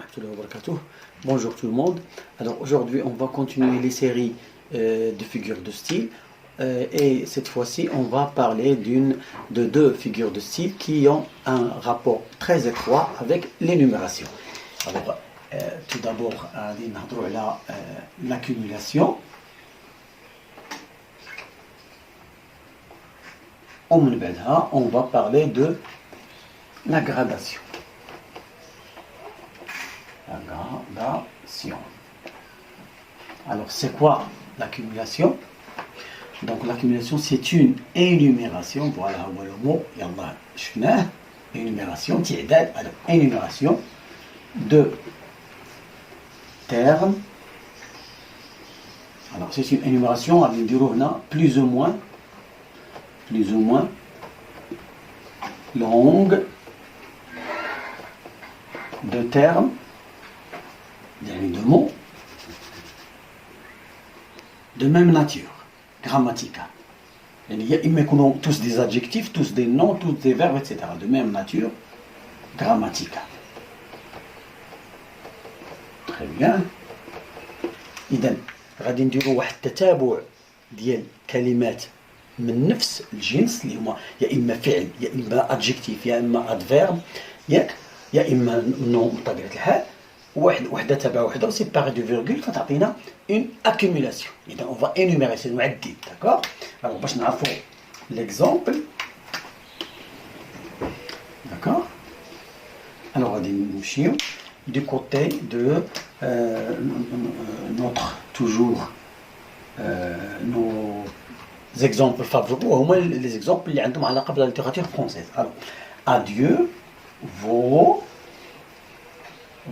rahmatullahi wa barakatuh. Bonjour tout le monde. Alors aujourd'hui on va continuer les séries de figures de style et cette fois-ci on va parler de deux figures de style qui ont un rapport très étroit avec l'énumération. Alors tout d'abord l'accumulation. On va parler de la gradation. La gradation. Alors, c'est quoi l'accumulation? Donc, l'accumulation, c'est une énumération. Voilà le mot. Yallah, shfnah. Énumération. Ti'dad. Alors, énumération de termes. Alors, c'est une énumération avec plus ou moins longue de termes, de mots de même nature, grammaticale. Il y a tous des adjectifs, tous des noms, tous des verbes, etc. De même nature, grammaticale. Très bien. إذن غادي نديرو واحد التتابع ديال كلمات من نفس الجنس اللي هما يا اما فعل يا اما ادجكتيف يا اما ادفيرب يا اما نون بطبيعه الحال وحده تبع وحده وسيباري دو فيرغول فتعطينا اون اكيميلاسيون. اذا اون فا انيميري سي نعدد داكور. الوغ باش نعرفوا ليكزامبل داكور. الوغ غادي نمشيو du côté de notre toujours nos exemples favoris هما les exemples اللي عندهم علاقه بالليتيراتور فرونسيز. Alors adieu vos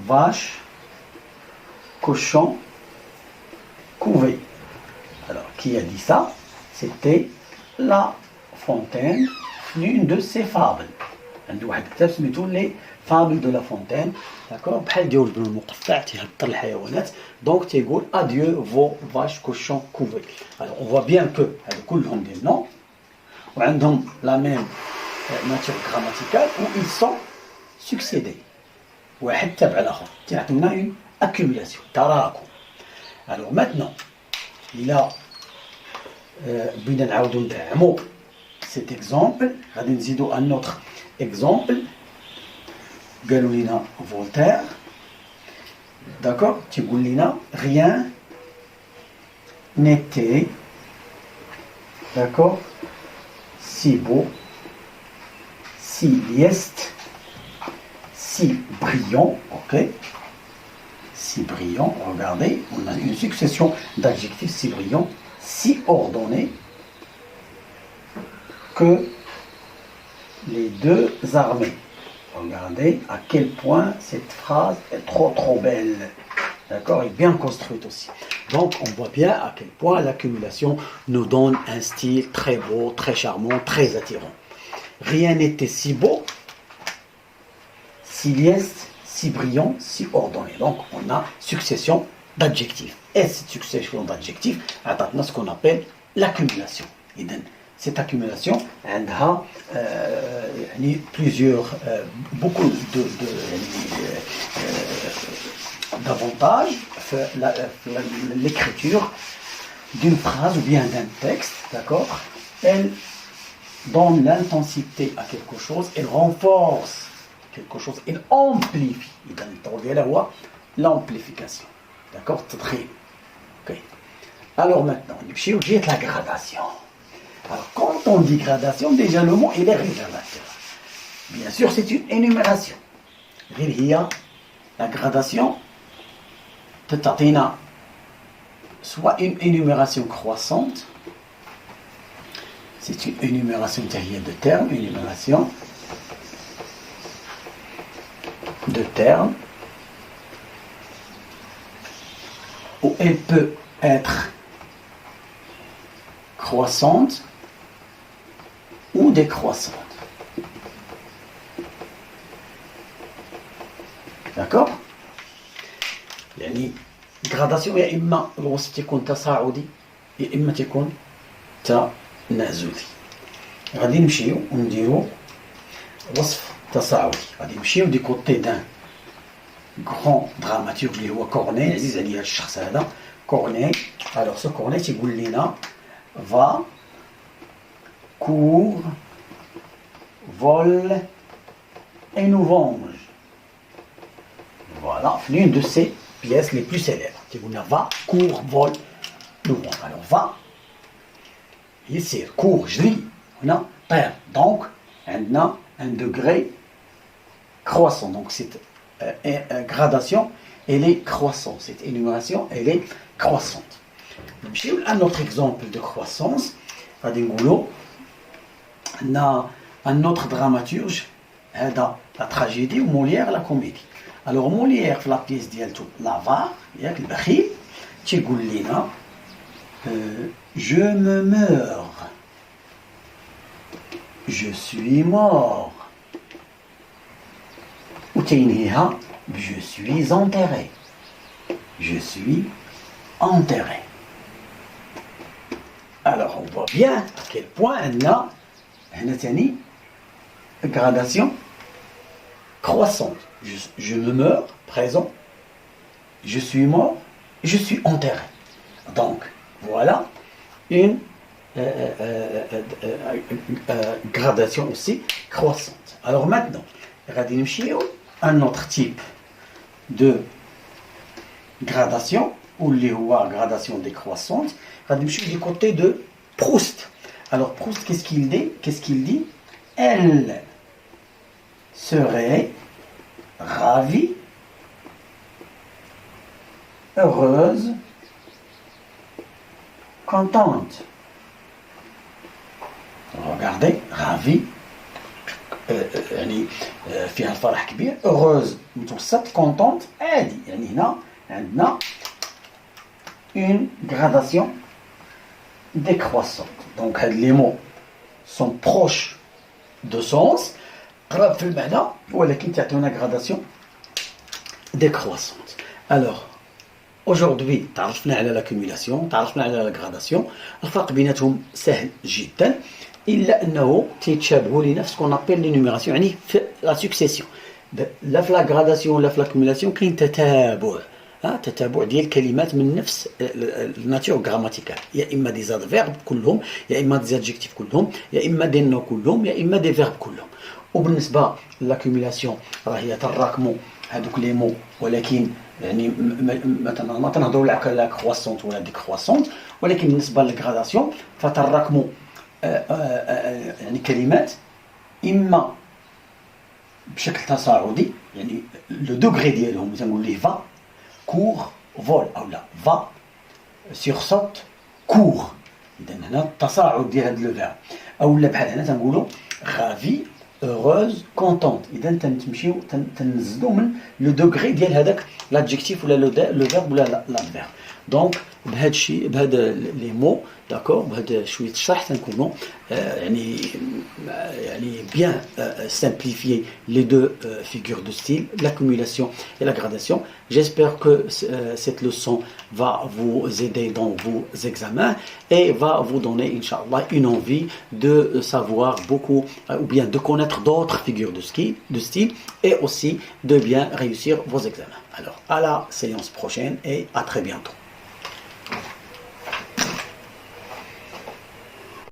vaches cochons couvés. Alors qui a dit ça? C'était La Fontaine, l'une de ses fables. عنده واحد الكتاب سميتو لي فابل دو لا فونتين داكور. بحال ديال ابن المقفع تيهضر الحيوانات دونك تيقول اديو فو فاش كوشون كوفي. alors on voit bien que هادو كلهم دي نون وعندهم لا ميم ناتور غراماتيكال و ils sont succédés واحد تبع الاخر تيعطينا اون اكيميلاسيون تراكم. alors maintenant الى بغينا نعاودو ندعمو cet exemple غادي نزيدو ان اوتر exemple. قالوا لنا فولتير داكور تيقول لنا rien n'était d'accord si beau si lieste si brillant. Ok, si brillant, regardez, on a une succession d'adjectifs si brillant, si ordonné que les deux armées. Regardez à quel point cette phrase est trop belle. D'accord, et bien construite aussi. Donc on voit bien à quel point l'accumulation nous donne un style très beau, très charmant, très attirant. Rien n'était si beau, si lieste, si brillant, si ordonné. Donc on a succession d'adjectifs. Et cette succession d'adjectifs a ce qu'on appelle l'accumulation. Cette accumulation a plusieurs, beaucoup d'avantages l'écriture d'une phrase ou bien d'un texte, d'accord. Elle donne l'intensité à quelque chose, elle renforce quelque chose, elle amplifie. L'amplification, d'accord. Okay. Alors maintenant, on dit la gradation. Alors, quand on dit gradation, déjà le mot il est réservateur. Bien sûr, c'est une énumération. La gradation, soit une énumération croissante, c'est une énumération de termes, énumération de termes, où elle peut être croissante ou décroissante. D'accord. يعني gradation يا إما الوصف تكون تصاعدي يا إما تكون تنازلي. غادي نمشيو ونديرو وصف تصاعدي. غادي نمشيو دي كوتي دان grand dramaturge اللي هو كورني عزيز عليا الشخص هذا كورني. alors ce كورني تيقول لنا va court vole et nous venge. Voilà, l'une de ces pièces les plus célèbres. تيقول لنا va court vole nous venge. alors va يسير court جري هنا طير. donc عندنا un degré croissant. donc cette gradation elle est croissante. cette énumération elle est croissante. نمشيو un autre exemple de croissance. غادي نقولوا عندنا un autre dramaturge هذا la tragédie و Molière la comédie. alors Molière في la pièce ديالته l'avare ياك البخيل تيقول لنا je me meurs, je suis mort. Ou تينهيها je suis enterré, je suis enterré. alors on voit bien à quel point هنا ثاني gradation croissante. je me meurs présent, je suis mort, je suis enterré. donc voilà une gradation aussi croissante. alors maintenant غادي نمشيو un autre type de gradation ou اللي هو gradation décroissante. غادي نمشيو du côté de Proust. alors Proust qu'est-ce qu'il dit elle serait ravie, heureuse, contente. regardez ravie يعني فيها الفرح كبير. heureuse متوسط contente عادي. يعني هنا عندنا une gradation décroissante. donc هاد les mots sont proches de sens قراب في المعنى ولكن تعطيونا gradation décroissante. alors aujourd'hui تعرفنا على l'accumulation تعرفنا على la gradation. الفرق بيناتهم سهل جدا إلا أنه تيتشابهوا لنا في سكون أبيل لينوميراسيون يعني في لا سكسيسيون. لا في لا غراداسيون ولا في لاكوميلاسيون كاين تتابع تتابع ديال الكلمات من نفس الناتيور غراماتيكال. يا إما دي زاد فيرب كلهم يا إما دي زادجيكتيف كلهم يا إما دي نو كلهم يا إما دي فيرب كلهم. وبالنسبة لاكوميلاسيون راه هي تراكموا هذوك لي مو ولكن يعني مثلا ما تنهضروا على لا كرواسونت ولا دي كرواسونت ولكن بالنسبة للغراداسيون فتراكموا يعني كلمات إما بشكل تصاعدي يعني لو دوغري ديالهم تنقول ليه فا كور فول أو لا فا سيغسوت كور. إذا هنا التصاعد ديال هاد لو فيرب أو لا بحال هنا تنقولوا غافي heureuse contente. إذا تنمشيو تنزلوا من لو دوغري ديال هذاك لادجيكتيف ولا لو فيرب ولا لادفيرب. دونك بهذا الشيء بهذا لي مو داكور بهذا شويه الشرح تنكونوا يعني bien simplifier les deux figures de style, l'accumulation et la gradation. J'espère que cette leçon va vous aider dans vos examens et va vous donner, Inch'Allah, une envie de savoir beaucoup ou bien de connaître d'autres figures de style et aussi de bien réussir vos examens. Alors, à la séance prochaine et à très bientôt.